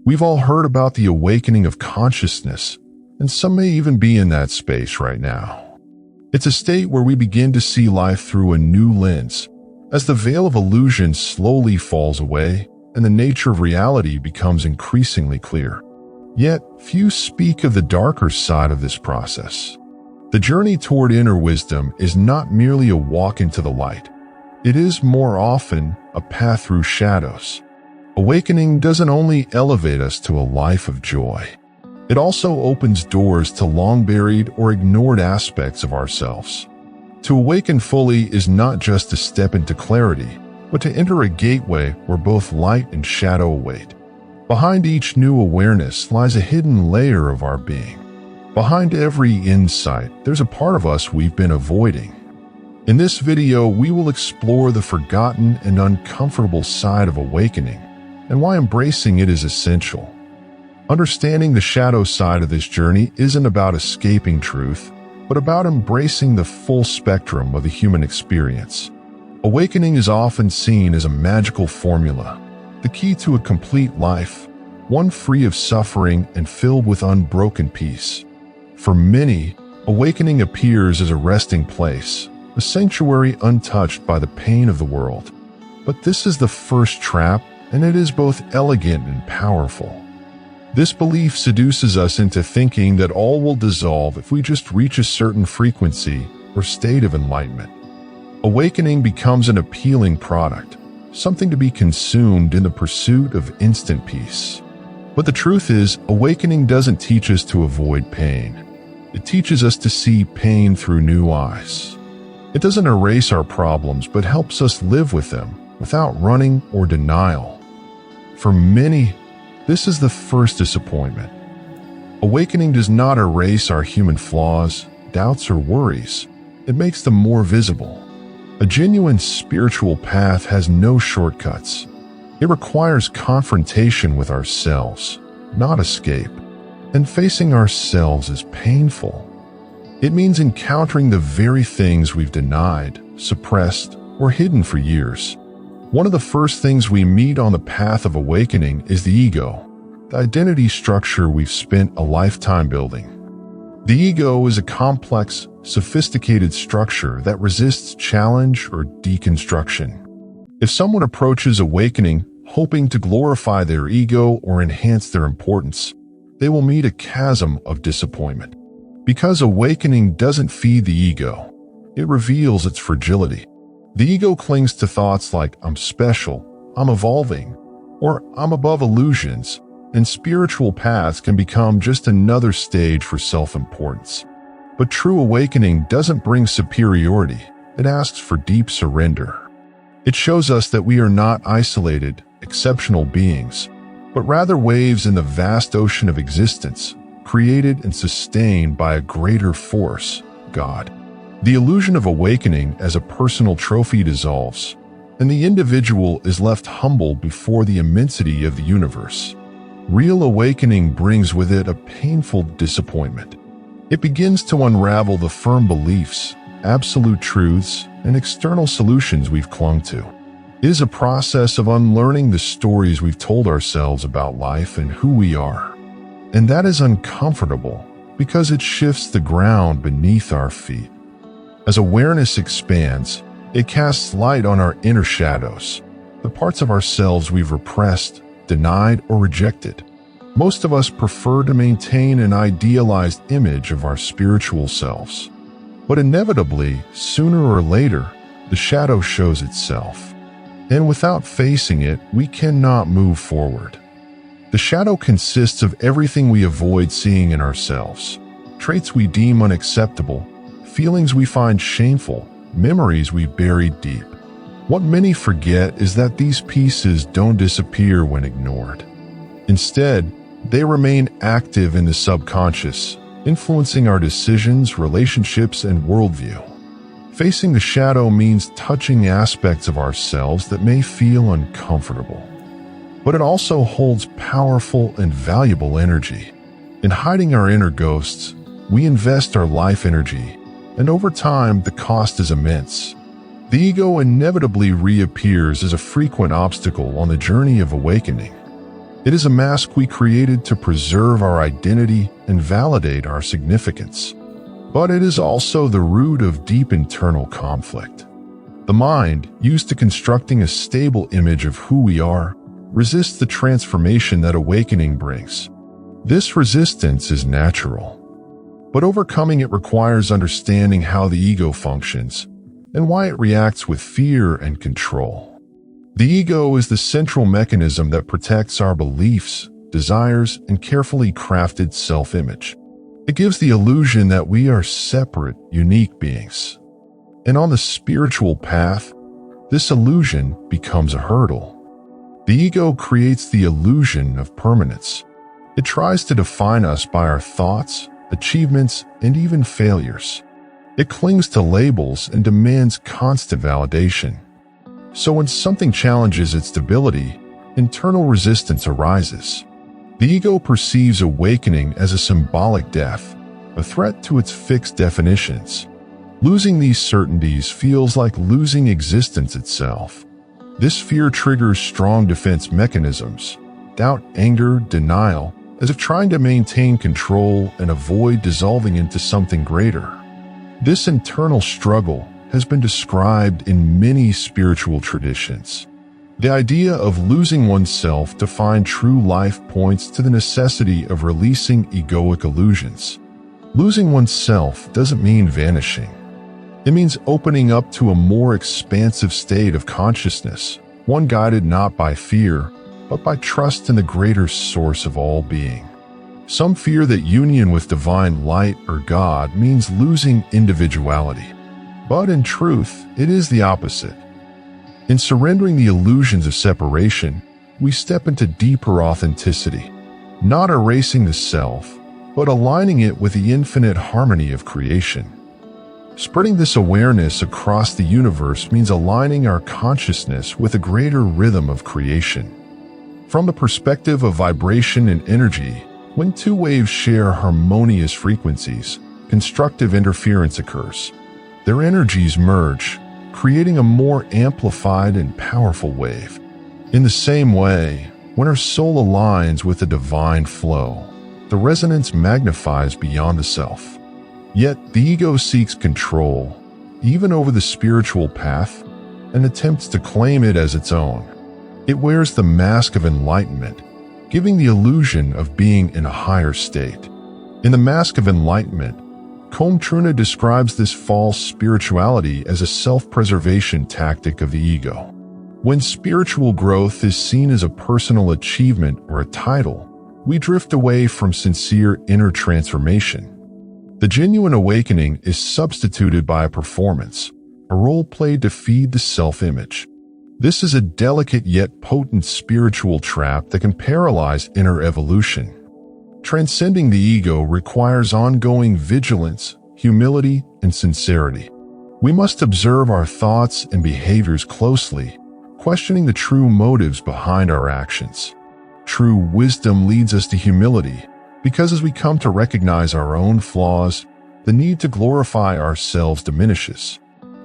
We've all heard about the awakening of consciousness, and some may even be in that space right now. It's a state where we begin to see life through a new lens, as the veil of illusion slowly falls away and the nature of reality becomes increasingly clear. Yet, few speak of the darker side of this process. The journey toward inner wisdom is not merely a walk into the light. It is more often a path through shadows. Awakening doesn't only elevate us to a life of joy. It also opens doors to long-buried or ignored aspects of ourselves. To awaken fully is not just to step into clarity, but to enter a gateway where both light and shadow await. Behind each new awareness lies a hidden layer of our being. Behind every insight, there's a part of us we've been avoiding. In this video, we will explore the forgotten and uncomfortable side of awakening and why embracing it is essential. Understanding the shadow side of this journey isn't about escaping truth, but about embracing the full spectrum of the human experience. Awakening is often seen as a magical formula, the key to a complete life, one free of suffering and filled with unbroken peace. For many, awakening appears as a resting place, a sanctuary untouched by the pain of the world. But this is the first trap, and it is both elegant and powerful. This belief seduces us into thinking that all will dissolve if we just reach a certain frequency or state of enlightenment. Awakening becomes an appealing product, something to be consumed in the pursuit of instant peace. But the truth is, awakening doesn't teach us to avoid pain. It teaches us to see pain through new eyes. It doesn't erase our problems, but helps us live with them without running or denial. For many, this is the first disappointment. Awakening does not erase our human flaws, doubts, or worries. It makes them more visible. A genuine spiritual path has no shortcuts. It requires confrontation with ourselves, not escape. And facing ourselves is painful. It means encountering the very things we've denied, suppressed, or hidden for years. One of the first things we meet on the path of awakening is the ego, the identity structure we've spent a lifetime building. The ego is a complex, sophisticated structure that resists challenge or deconstruction. If someone approaches awakening hoping to glorify their ego or enhance their importance, they will meet a chasm of disappointment. Because awakening doesn't feed the ego, it reveals its fragility. The ego clings to thoughts like, I'm special, I'm evolving, or I'm above illusions, and spiritual paths can become just another stage for self-importance. But true awakening doesn't bring superiority, it asks for deep surrender. It shows us that we are not isolated, exceptional beings, but rather waves in the vast ocean of existence, created and sustained by a greater force, God. The illusion of awakening as a personal trophy dissolves, and the individual is left humble before the immensity of the universe. Real awakening brings with it a painful disappointment. It begins to unravel the firm beliefs, absolute truths, and external solutions we've clung to. It is a process of unlearning the stories we've told ourselves about life and who we are. And that is uncomfortable because it shifts the ground beneath our feet. As awareness expands, it casts light on our inner shadows, the parts of ourselves we've repressed, denied, or rejected. Most of us prefer to maintain an idealized image of our spiritual selves. But inevitably, sooner or later, the shadow shows itself. And without facing it, we cannot move forward. The shadow consists of everything we avoid seeing in ourselves, traits we deem unacceptable, feelings we find shameful, memories we buried deep. What many forget is that these pieces don't disappear when ignored. Instead, they remain active in the subconscious, influencing our decisions, relationships, and worldview. Facing the shadow means touching aspects of ourselves that may feel uncomfortable. But it also holds powerful and valuable energy. In hiding our inner ghosts, we invest our life energy, and over time, the cost is immense. The ego inevitably reappears as a frequent obstacle on the journey of awakening. It is a mask we created to preserve our identity and validate our significance. But it is also the root of deep internal conflict. The mind, used to constructing a stable image of who we are, resists the transformation that awakening brings. This resistance is natural, but overcoming it requires understanding how the ego functions and why it reacts with fear and control. The ego is the central mechanism that protects our beliefs, desires, and carefully crafted self-image. It gives the illusion that we are separate, unique beings. And on the spiritual path, this illusion becomes a hurdle. The ego creates the illusion of permanence. It tries to define us by our thoughts, achievements, and even failures. It clings to labels and demands constant validation. So when something challenges its stability, internal resistance arises. The ego perceives awakening as a symbolic death, a threat to its fixed definitions. Losing these certainties feels like losing existence itself. This fear triggers strong defense mechanisms: doubt, anger, denial, as if trying to maintain control and avoid dissolving into something greater. This internal struggle has been described in many spiritual traditions. The idea of losing oneself to find true life points to the necessity of releasing egoic illusions. Losing oneself doesn't mean vanishing. It means opening up to a more expansive state of consciousness, one guided not by fear, but by trust in the greater source of all being. Some fear that union with divine light or God means losing individuality. But in truth, it is the opposite. In surrendering the illusions of separation, we step into deeper authenticity, not erasing the self, but aligning it with the infinite harmony of creation. Spreading this awareness across the universe means aligning our consciousness with a greater rhythm of creation. From the perspective of vibration and energy, when two waves share harmonious frequencies, constructive interference occurs. Their energies merge, creating a more amplified and powerful wave. In the same way, when our soul aligns with the divine flow, the resonance magnifies beyond the self. Yet the ego seeks control, even over the spiritual path, and attempts to claim it as its own. It wears the mask of enlightenment, giving the illusion of being in a higher state. In the Mask of Enlightenment, Truna describes this false spirituality as a self-preservation tactic of the ego. When spiritual growth is seen as a personal achievement or a title, we drift away from sincere inner transformation. The genuine awakening is substituted by a performance, a role played to feed the self-image. This is a delicate yet potent spiritual trap that can paralyze inner evolution. Transcending the ego requires ongoing vigilance, humility, and sincerity. We must observe our thoughts and behaviors closely, questioning the true motives behind our actions. True wisdom leads us to humility, because as we come to recognize our own flaws, the need to glorify ourselves diminishes.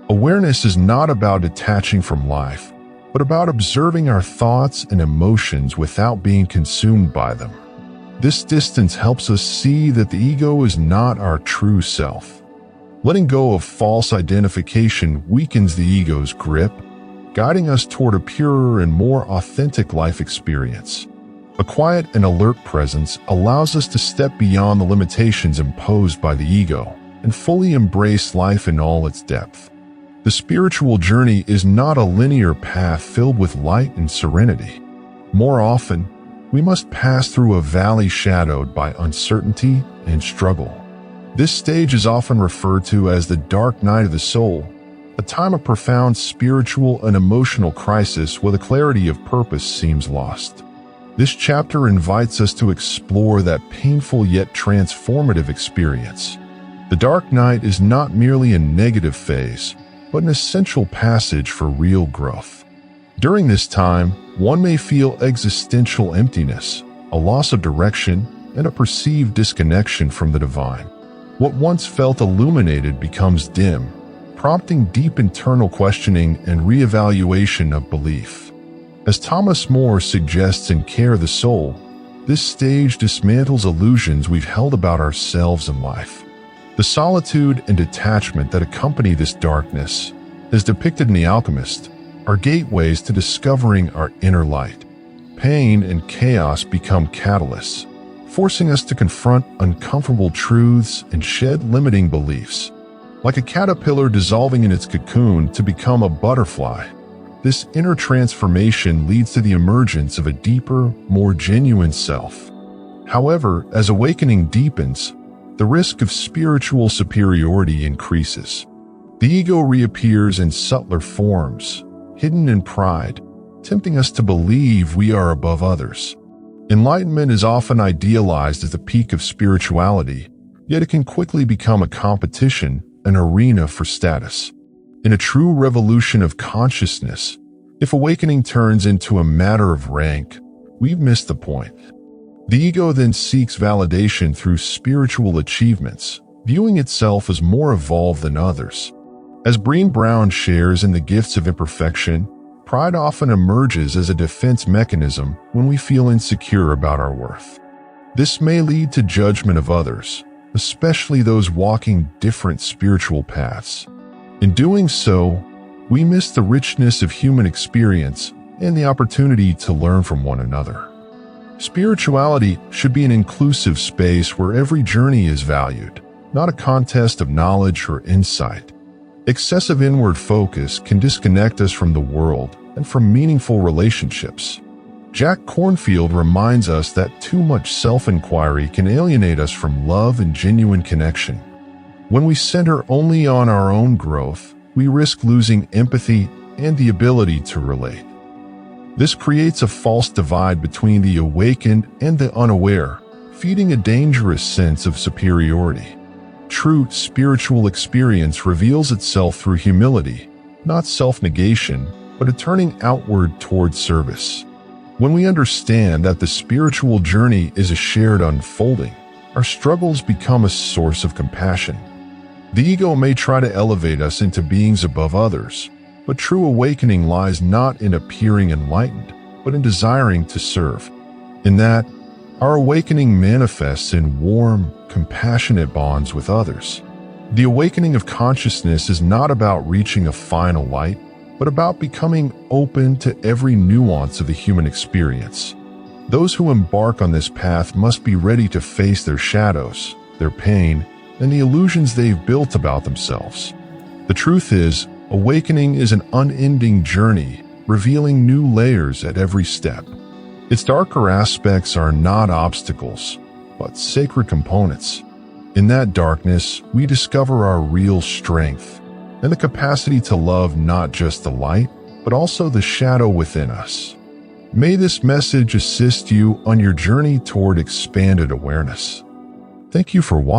Awareness is not about detaching from life, but about observing our thoughts and emotions without being consumed by them. This distance helps us see that the ego is not our true self. Letting go of false identification weakens the ego's grip, guiding us toward a purer and more authentic life experience. A quiet and alert presence allows us to step beyond the limitations imposed by the ego and fully embrace life in all its depth. The spiritual journey is not a linear path filled with light and serenity. More often, we must pass through a valley shadowed by uncertainty and struggle. This stage is often referred to as the dark night of the soul, a time of profound spiritual and emotional crisis where the clarity of purpose seems lost. This chapter invites us to explore that painful yet transformative experience. The dark night is not merely a negative phase, but an essential passage for real growth. During this time, one may feel existential emptiness, a loss of direction, and a perceived disconnection from the divine. What once felt illuminated becomes dim, prompting deep internal questioning and reevaluation of belief. As Thomas More suggests in Care the Soul, this stage dismantles illusions we've held about ourselves and life. The solitude and detachment that accompany this darkness, as depicted in The Alchemist, are gateways to discovering our inner light. Pain and chaos become catalysts, forcing us to confront uncomfortable truths and shed limiting beliefs. Like a caterpillar dissolving in its cocoon to become a butterfly, this inner transformation leads to the emergence of a deeper, more genuine self. However, as awakening deepens, the risk of spiritual superiority increases. The ego reappears in subtler forms, hidden in pride, tempting us to believe we are above others. Enlightenment is often idealized as the peak of spirituality, yet it can quickly become a competition, an arena for status. In a true revolution of consciousness, if awakening turns into a matter of rank, we've missed the point. The ego then seeks validation through spiritual achievements, viewing itself as more evolved than others. As Brené Brown shares in The Gifts of Imperfection, pride often emerges as a defense mechanism when we feel insecure about our worth. This may lead to judgment of others, especially those walking different spiritual paths. In doing so, we miss the richness of human experience and the opportunity to learn from one another. Spirituality should be an inclusive space where every journey is valued, not a contest of knowledge or insight. Excessive inward focus can disconnect us from the world and from meaningful relationships. Jack Kornfield reminds us that too much self-inquiry can alienate us from love and genuine connection. When we center only on our own growth, we risk losing empathy and the ability to relate. This creates a false divide between the awakened and the unaware, feeding a dangerous sense of superiority. True spiritual experience reveals itself through humility, not self-negation, but a turning outward toward service. When we understand that the spiritual journey is a shared unfolding, our struggles become a source of compassion. The ego may try to elevate us into beings above others, but true awakening lies not in appearing enlightened, but in desiring to serve. In that, our awakening manifests in warm, compassionate bonds with others. The awakening of consciousness is not about reaching a final light, but about becoming open to every nuance of the human experience. Those who embark on this path must be ready to face their shadows, their pain, and the illusions they've built about themselves. The truth is, awakening is an unending journey, revealing new layers at every step. Its darker aspects are not obstacles, but sacred components. In that darkness, we discover our real strength and the capacity to love not just the light, but also the shadow within us. May this message assist you on your journey toward expanded awareness. Thank you for watching.